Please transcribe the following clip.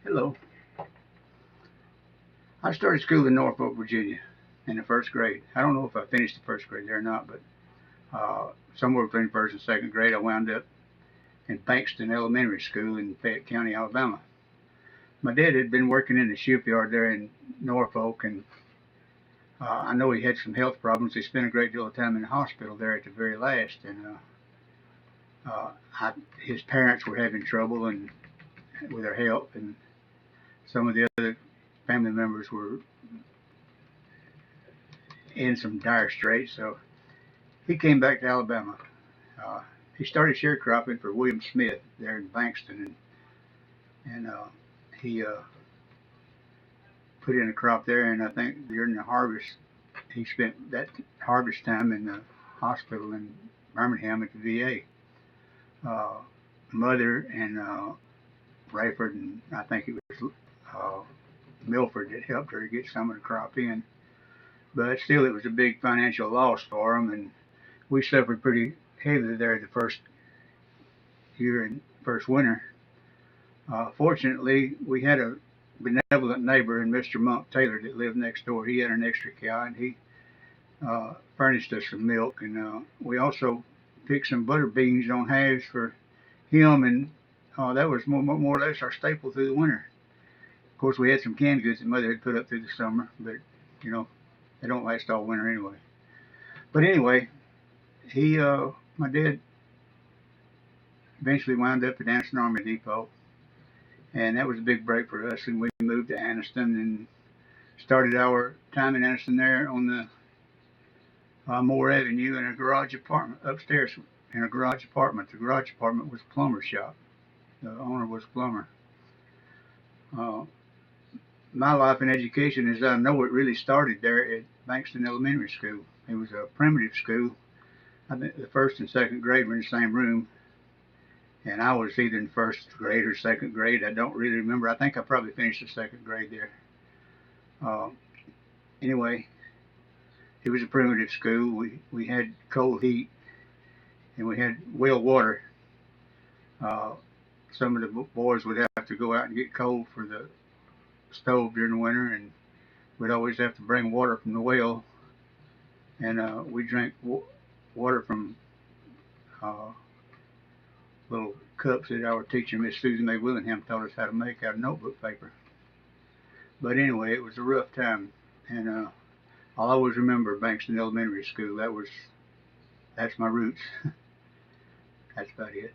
Hello. I started school in Norfolk, Virginia in the first grade. I don't know if I finished the first grade there or not, but somewhere between first and second grade, I wound up in Bankston Elementary School in Fayette County, Alabama. My dad had been working in the shipyard there in Norfolk, and I know he had some health problems. He spent a great deal of time in the hospital there at the very last, and his parents were having trouble and with their health, and some of the other family members were in some dire straits. So he came back to Alabama. Uh, he started sharecropping for William Smith there in Bankston, and he put in a crop there. And I think during the harvest, he spent that harvest time in the hospital in Birmingham at the VA. Mother and Rayford, and I think it was Milford that helped her get some of the crop in. But still, it was a big financial loss for them, and we suffered pretty heavily there the first year and first winter. Fortunately, we had a benevolent neighbor in Mr. Monk Taylor that lived next door. He had an extra cow, and he furnished us some milk, and we also picked some butter beans on halves for him, and that was more or less our staple through the winter. Of course, we had some canned goods that Mother had put up through the summer, but you know they don't last all winter anyway. But anyway, my dad eventually wound up at Anniston Army Depot, and that was a big break for us. And we moved to Anniston and started our time in Anniston there on the Moore Avenue in a garage apartment upstairs. In a garage apartment. The garage apartment was a plumber shop. The owner was a plumber. Uh, my life in education, as I know it, really started there at Bankston Elementary School. It was a primitive school. I think the first and second grade were in the same room, and I was either in first grade or second grade. I don't really remember. I think I probably finished the second grade there. Uh, anyway, it was a primitive school. We had cold heat, and we had well water. Uh, some of the boys would have to go out and get coal for the stove during the winter, and we'd always have to bring water from the well. And we drank water from uh, little cups that our teacher, Miss Susan May Willingham, taught us how to make out of notebook paper. But anyway, it was a rough time, and I'll always remember Bankston Elementary School. That's my roots. That's about it.